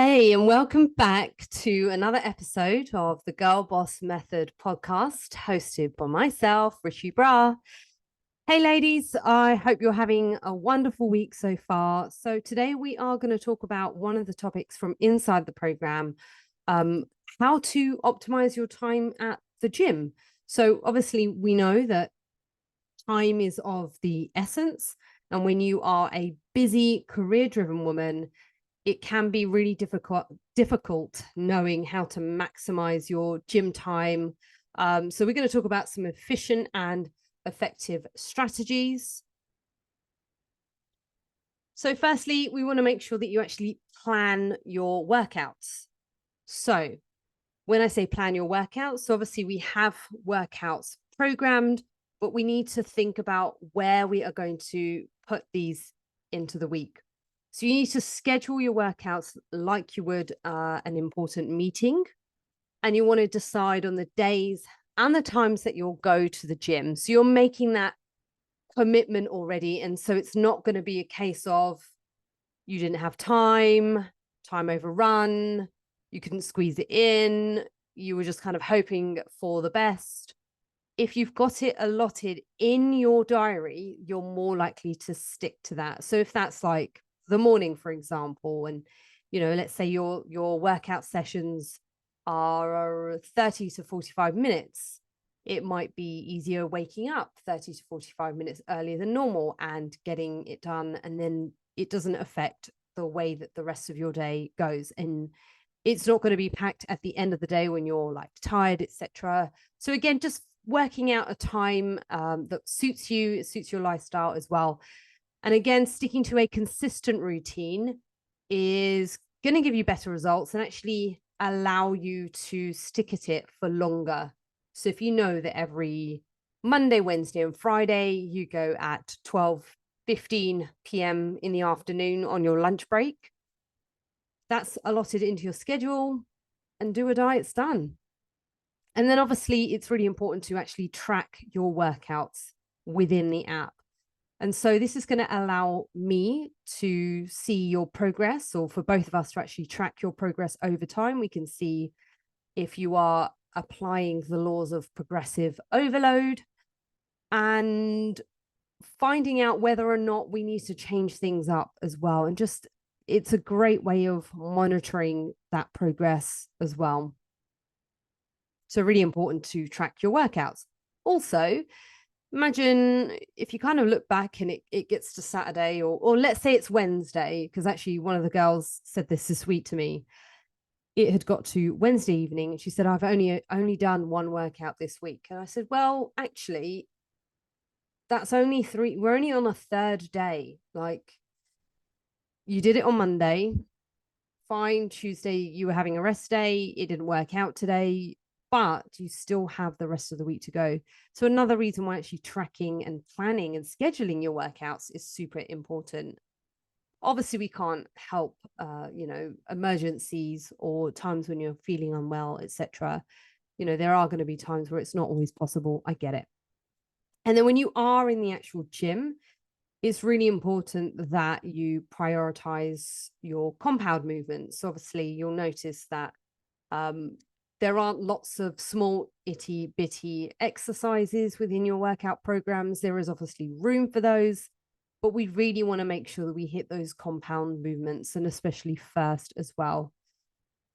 Hey, and welcome back to another episode of the Girl Boss Method podcast, hosted by myself, Rishi Bra. Hey, ladies, I hope you're having a wonderful week so far. So, today we are going to talk about one of the topics from inside the program, um, how to optimize your time at the gym. So, obviously, we know that time is of the essence. And when you are a busy, career driven woman, it can be really difficult knowing how to maximize your gym time. So we're going to talk about some efficient and effective strategies. So firstly, we want to make sure that you actually plan your workouts. So when I say plan your workouts, so obviously we have workouts programmed, but we need to think about where we are going to put these into the week. So you need to schedule your workouts like you would an important meeting, and you want to decide on the days and the times that you'll go to the gym. So you're making that commitment already. And so it's not going to be a case of you didn't have time overrun, you couldn't squeeze it in, you were just kind of hoping for the best. If you've got it allotted in your diary, you're more likely to stick to that. So if that's like the morning, for example, and let's say your workout sessions are 30 to 45 minutes, it might be easier waking up 30 to 45 minutes earlier than normal and getting it done, and then it doesn't affect the way that the rest of your day goes, and it's not going to be packed at the end of the day when you're like tired, etc. So again, just working out a time that suits you, it suits your lifestyle as well. And again, sticking to a consistent routine is going to give you better results and actually allow you to stick at it for longer. So if you know that every Monday, Wednesday, and Friday you go at 12:15 p.m. in the afternoon on your lunch break, that's allotted into your schedule, and do or die, it's done. And then obviously it's really important to actually track your workouts within the app. And so this is going to allow me to see your progress, or for both of us to actually track your progress over time. We can see if you are applying the laws of progressive overload and finding out whether or not we need to change things up as well. And just, it's a great way of monitoring that progress as well. So really important to track your workouts. Also, imagine if you kind of look back and it gets to Saturday, or let's say it's Wednesday, because actually one of the girls said this week to me. It had got to Wednesday evening and she said, I've only done one workout this week. And I said, well, actually, that's only three. We're only on a third day. Like, you did it on Monday. Fine. Tuesday, you were having a rest day. It didn't work out today, but you still have the rest of the week to go. So another reason why actually tracking and planning and scheduling your workouts is super important. Obviously, we can't help, emergencies or times when you're feeling unwell, etc. There are going to be times where it's not always possible. I get it. And then when you are in the actual gym, it's really important that you prioritize your compound movements. So obviously, you'll notice that there aren't lots of small itty bitty exercises within your workout programs. There is obviously room for those, but we really want to make sure that we hit those compound movements, and especially first as well.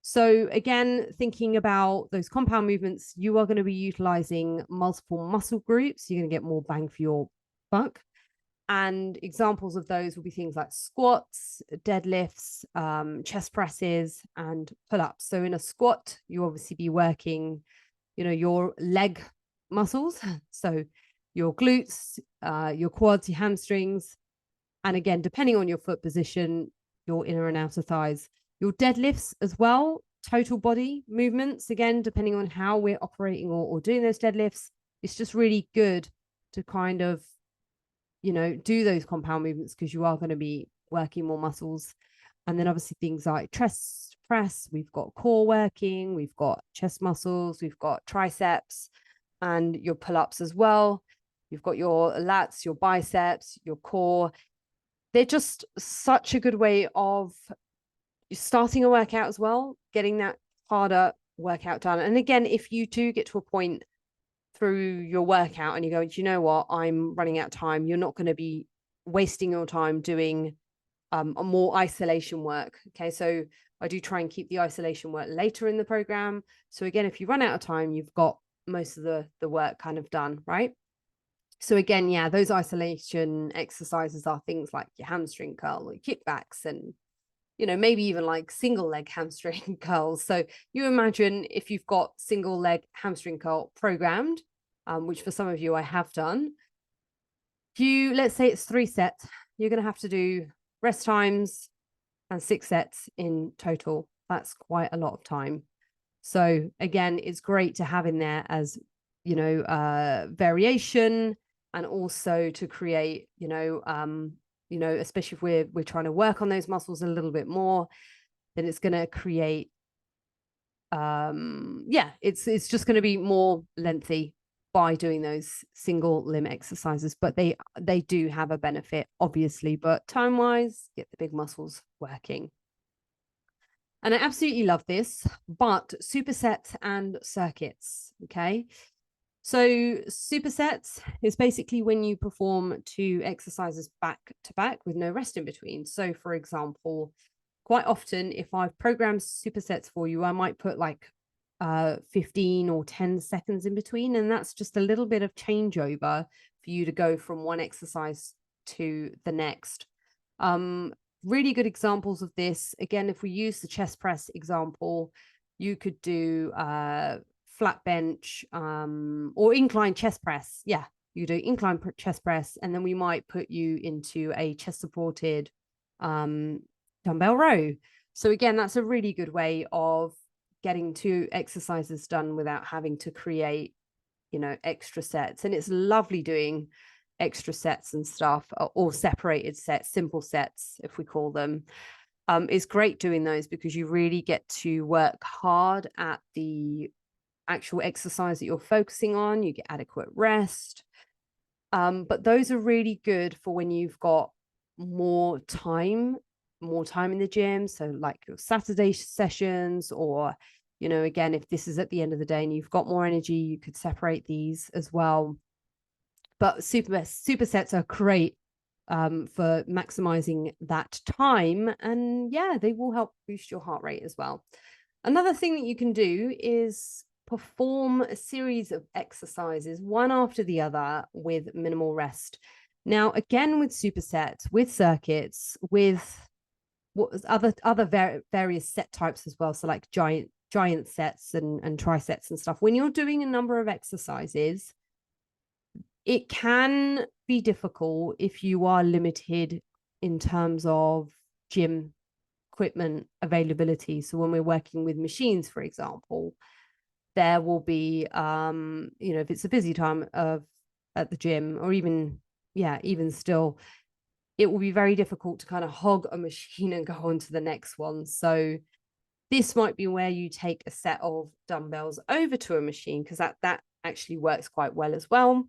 So again, thinking about those compound movements, you are going to be utilizing multiple muscle groups. You're going to get more bang for your buck. And examples of those will be things like squats, deadlifts, chest presses, and pull-ups. So in a squat, you obviously be working, your leg muscles. So your glutes, your quads, your hamstrings. And again, depending on your foot position, your inner and outer thighs. Your deadlifts as well, total body movements, again, depending on how we're operating or doing those deadlifts. It's just really good to kind of do those compound movements, because you are going to be working more muscles. And then obviously things like chest press, we've got core working, we've got chest muscles, we've got triceps, and your pull-ups as well. You've got your lats, your biceps, your core. They're just such a good way of starting a workout as well, getting that harder workout done. And again, if you do get to a point through your workout and you go, do you know what, I'm running out of time, you're not going to be wasting your time doing a more isolation work. Okay, so I do try and keep the isolation work later in the program. So again, if you run out of time, you've got most of the work kind of done, right? So again, yeah, those isolation exercises are things like your hamstring curl or kickbacks, and maybe even like single leg hamstring curls. So you imagine if you've got single leg hamstring curl programmed, which for some of you I have done, let's say it's 3 sets, you're going to have to do rest times and 6 sets in total. That's quite a lot of time. So again, it's great to have in there as, variation, and also to create, especially if we're trying to work on those muscles a little bit more, then it's going to create, it's just going to be more lengthy by doing those single limb exercises. But they do have a benefit, obviously, but time wise, get the big muscles working. And I absolutely love this, but supersets and circuits. Okay, so supersets is basically when you perform 2 exercises back to back with no rest in between. So for example, quite often if I've programmed supersets for you, I might put like 15 or 10 seconds in between, and that's just a little bit of changeover for you to go from one exercise to the next. Really good examples of this, again, if we use the chest press example, you could do flat bench or incline chest press. Yeah, you do incline chest press, and then we might put you into a chest supported dumbbell row. So again, that's a really good way of getting 2 exercises done without having to create, extra sets. And it's lovely doing extra sets and stuff, or separated sets, simple sets, if we call them. It's great doing those because you really get to work hard at the actual exercise that you're focusing on. You get adequate rest. But those are really good for when you've got more time in the gym. So like your Saturday sessions, or, again, if this is at the end of the day and you've got more energy, you could separate these as well. But supersets are great for maximizing that time. And yeah, they will help boost your heart rate as well. Another thing that you can do is perform a series of exercises, one after the other, with minimal rest. Now, again, with supersets, with circuits, with various set types as well. So like giant sets and trisets and stuff. When you're doing a number of exercises, it can be difficult if you are limited in terms of gym equipment availability. So when we're working with machines, for example, there will be, if it's a busy time at the gym, or even still, it will be very difficult to kind of hog a machine and go on to the next one. So this might be where you take a set of dumbbells over to a machine, because that actually works quite well as well.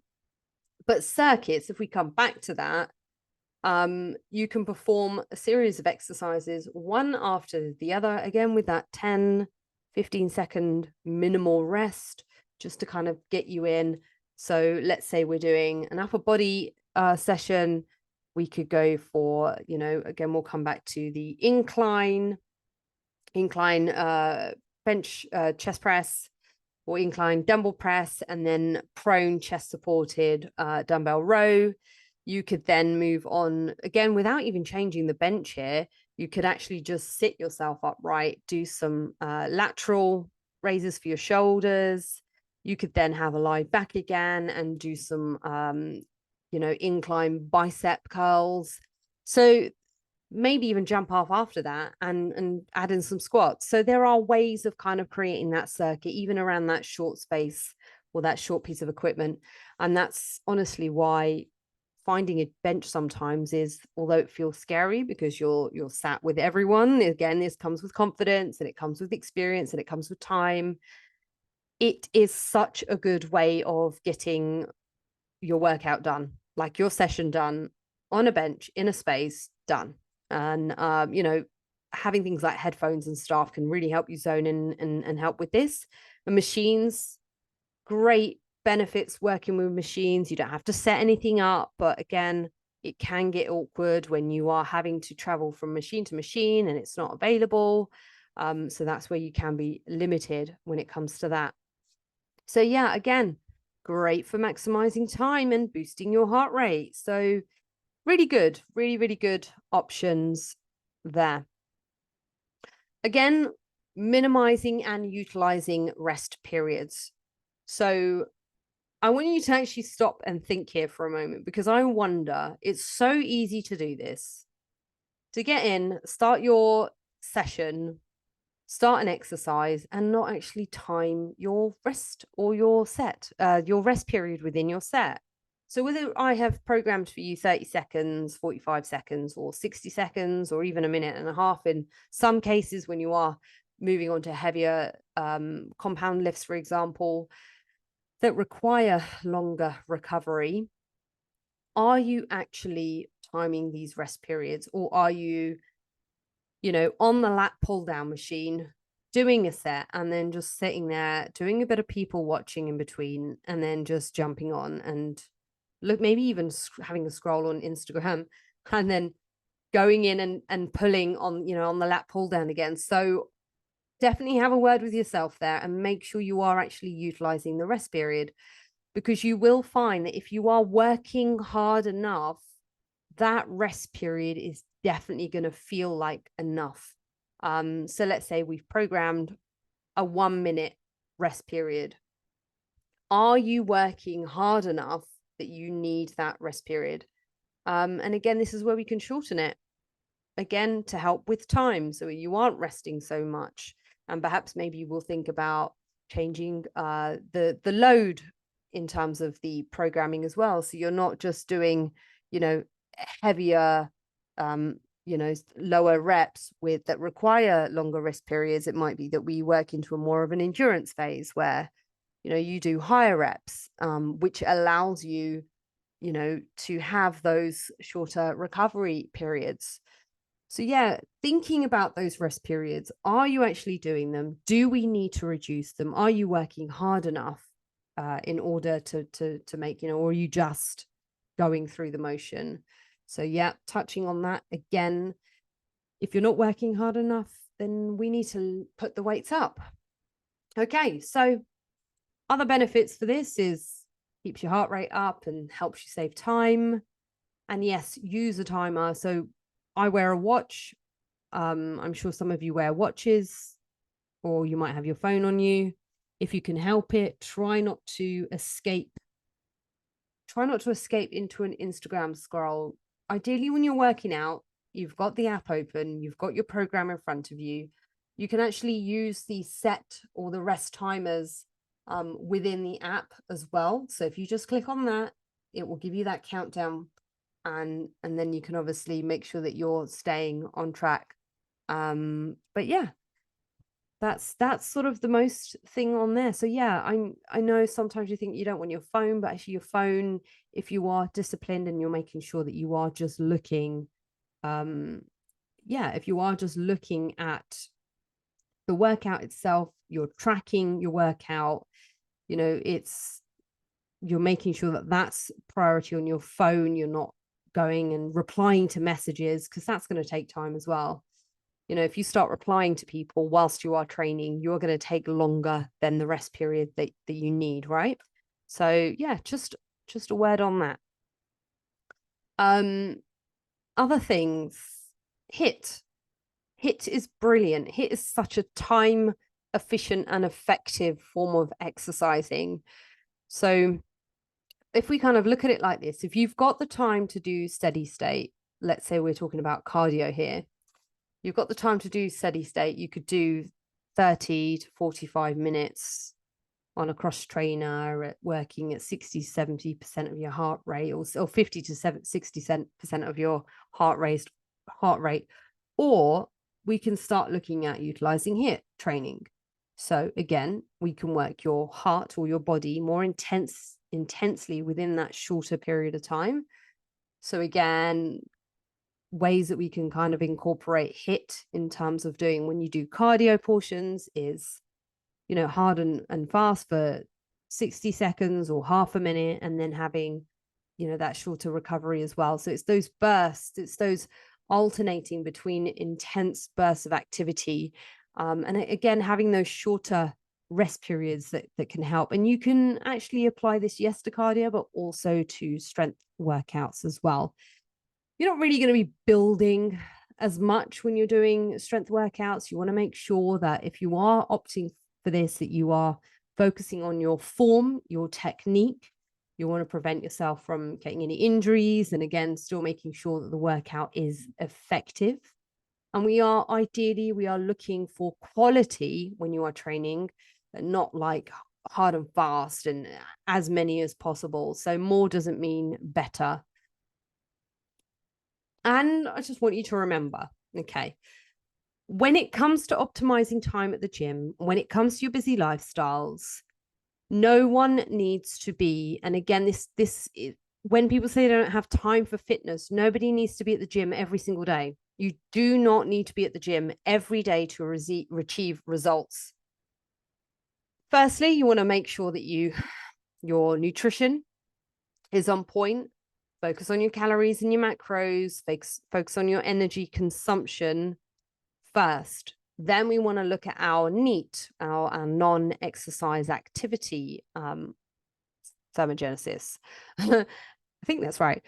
But circuits, if we come back to that, you can perform a series of exercises one after the other, again with that 10-15 second minimal rest, just to kind of get you in. So let's say we're doing an upper body session, we could go for, again, we'll come back to the incline bench chest press, or incline dumbbell press, and then prone chest supported dumbbell row. You could then move on, again, without even changing the bench here. You could actually just sit yourself upright, do some lateral raises for your shoulders. You could then have a lie back again and do some, incline bicep curls. So maybe even jump off after that and add in some squats. So there are ways of kind of creating that circuit, even around that short space or that short piece of equipment. And that's honestly why finding a bench sometimes is, although it feels scary because you're sat with everyone, again, this comes with confidence, and it comes with experience, and it comes with time. It is such a good way of getting your workout done, like your session done on a bench in a space, done. And having things like headphones and stuff can really help you zone in and help with this. And machines, great benefits working with machines. You don't have to set anything up, but again, it can get awkward when you are having to travel from machine to machine and it's not available. So that's where you can be limited when it comes to that. So yeah, again, great for maximizing time and boosting your heart rate. So really good, really good options there. Again, minimizing and utilizing rest periods. So I want you to actually stop and think here for a moment, because I wonder, it's so easy to do this, to get in, start your session, start an exercise and not actually time your rest or your rest period within your set. So whether I have programmed for you 30 seconds, 45 seconds, or 60 seconds, or even a minute and a half in some cases when you are moving on to heavier compound lifts, for example, that require longer recovery, are you actually timing these rest periods, or are you on the lat pull down machine doing a set and then just sitting there doing a bit of people watching in between and then just jumping on and look, maybe even having a scroll on Instagram and then going in and pulling on, on the lat pull down again. So definitely have a word with yourself there and make sure you are actually utilizing the rest period, because you will find that if you are working hard enough, that rest period is definitely going to feel like enough. So let's say we've programmed a 1 minute rest period. Are you working hard enough that you need that rest period? And again, this is where we can shorten it, again, to help with time, so you aren't resting so much. And perhaps maybe you will think about changing the load in terms of the programming as well. So you're not just doing, heavier, lower reps that require longer rest periods. It might be that we work into a more of an endurance phase where, you do higher reps, which allows you, to have those shorter recovery periods. So yeah, thinking about those rest periods, are you actually doing them? Do we need to reduce them? Are you working hard enough in order to make, or are you just going through the motion? So yeah, touching on that again, if you're not working hard enough, then we need to put the weights up. Okay, so other benefits for this is keeps your heart rate up and helps you save time. And yes, use a timer. So I wear a watch. I'm sure some of you wear watches, or you might have your phone on you. If you can help it, try not to escape into an Instagram scroll. Ideally, when you're working out, you've got the app open, you've got your program in front of you. You can actually use the set or the rest timers within the app as well. So if you just click on that, it will give you that countdown, and then you can obviously make sure that you're staying on track. But yeah, that's sort of the most thing on there. So yeah, I know sometimes you think you don't want your phone, but actually your phone, if you are disciplined and you're making sure that you are just looking, if you are just looking at the workout itself, you're tracking your workout, you're making sure that that's priority on your phone. You're not going and replying to messages, because that's going to take time as well. If you start replying to people whilst you are training, you're going to take longer than the rest period that you need, right? So yeah, just a word on that. Other things, HIIT is brilliant. HIIT is such a time efficient and effective form of exercising. So if we kind of look at it like this, if you've got the time to do steady state, let's say we're talking about cardio here, you've got the time to do steady state, you could do 30 to 45 minutes on a cross trainer working at 60-70% of your heart rate, or 50 to 60% of your heart rate. Or we can start looking at utilizing HIIT training. So again, we can work your heart or your body more intensely within that shorter period of time. So again, ways that we can kind of incorporate HIIT in terms of doing when you do cardio portions is, you know, hard and fast for 60 seconds or half a minute, and then having, you know, that shorter recovery as well. So it's those bursts, it's those alternating between intense bursts of activity. And again, having those shorter rest periods that can help. And you can actually apply this, yes, to cardio, but also to strength workouts as well. You're not really going to be building as much when you're doing strength workouts. You want to make sure that if you are opting for this, that you are focusing on your form, your technique. You want to prevent yourself from getting any injuries, and again, still making sure that the workout is effective. And we are looking for quality when you are training, but not like hard and fast and as many as possible. So more doesn't mean better. And I just want you to remember, okay, when it comes to optimizing time at the gym, when it comes to your busy lifestyles, no one needs to be, and again, this is, when people say they don't have time for fitness, nobody needs to be at the gym every single day. You do not need to be at the gym every day to achieve results. Firstly, you want to make sure that your nutrition is on point. Focus on your calories and your macros. Focus on your energy consumption first. Then we want to look at our NEAT, our non-exercise activity thermogenesis. I think that's right.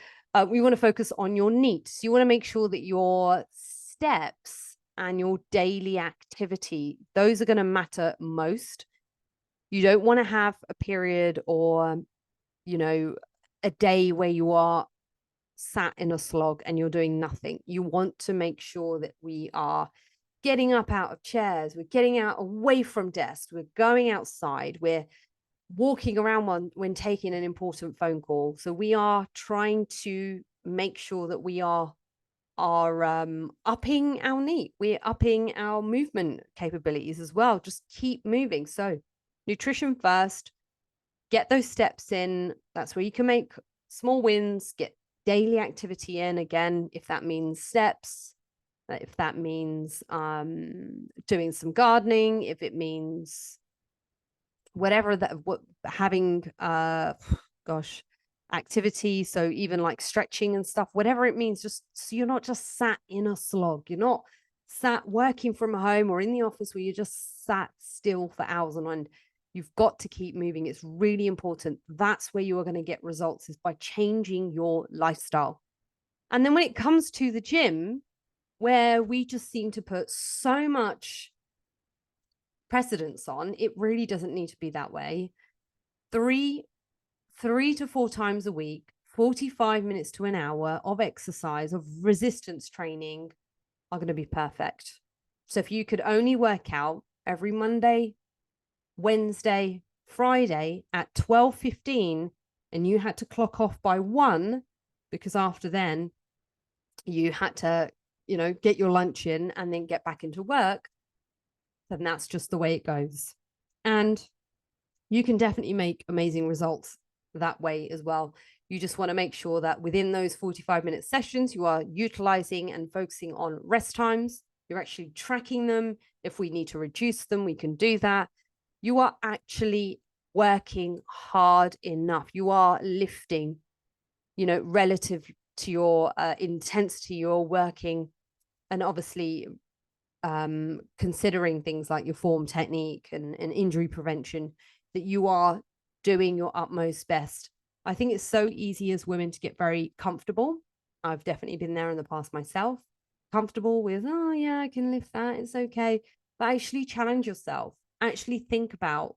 We want to focus on your NEAT. So you want to make sure that your steps and your daily activity, those are going to matter most. You don't want to have a period or, you know, a day where you are sat in a slog and you're doing nothing. You want to make sure that we are getting up out of chairs, we're getting out away from desks, we're going outside, we're walking around when taking an important phone call. So we are trying to make sure that we are upping our NEAT, we're upping our movement capabilities as well. Just keep moving. So nutrition first, get those steps in. That's where you can make small wins, get daily activity in. Again, if that means steps, if that means doing some gardening, if it means whatever that, having activity, so even like stretching and stuff, whatever it means, just so you're not just sat in a slog, you're not sat working from home or in the office where you're just sat still for hours on end. You've got to keep moving. It's really important. That's where you are going to get results, is by changing your lifestyle. And then when it comes to the gym, where we just seem to put so much precedence on, it really doesn't need to be that way. Three to 4 times a week, 45 minutes to an hour of exercise, of resistance training, are going to be perfect. So if you could only work out every Monday, Wednesday, Friday at 12:15, and you had to clock off by 1, because after then you had to, you know, get your lunch in and then get back into work, then that's just the way it goes. And you can definitely make amazing results that way as well. You just want to make sure that within those 45-minute sessions, you are utilizing and focusing on rest times. You're actually tracking them. If we need to reduce them, we can do that. You are actually working hard enough. You are lifting, you know, relative to your intensity. You're working, and obviously considering things like your form, technique, and injury prevention, that you are doing your utmost best. I think it's so easy as women to get very comfortable. I've definitely been there in the past myself. Comfortable with, oh yeah, I can lift that, it's okay. But actually challenge yourself. Actually think about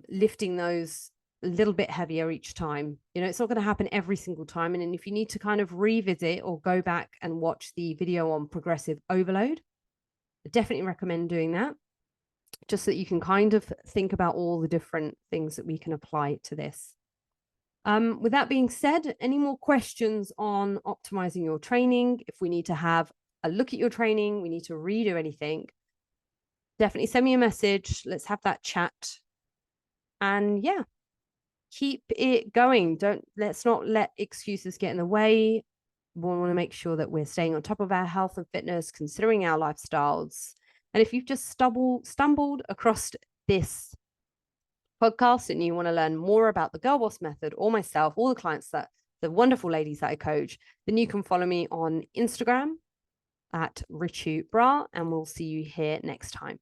lifting those a little bit heavier each time. You know, it's not going to happen every single time. And if you need to kind of revisit or go back and watch the video on progressive overload, I definitely recommend doing that, just so that you can kind of think about all the different things that we can apply to this. With that being said, any more questions on optimizing your training? If we need to have a look at your training, we need to redo anything, definitely send me a message. Let's have that chat. And yeah, keep it going. Let's not let excuses get in the way. We want to make sure that we're staying on top of our health and fitness, considering our lifestyles. And if you've just stumbled across this podcast and you want to learn more about the Girl Boss method or myself, all the clients the wonderful ladies that I coach, then you can follow me on Instagram at Ritu Bra, and we'll see you here next time.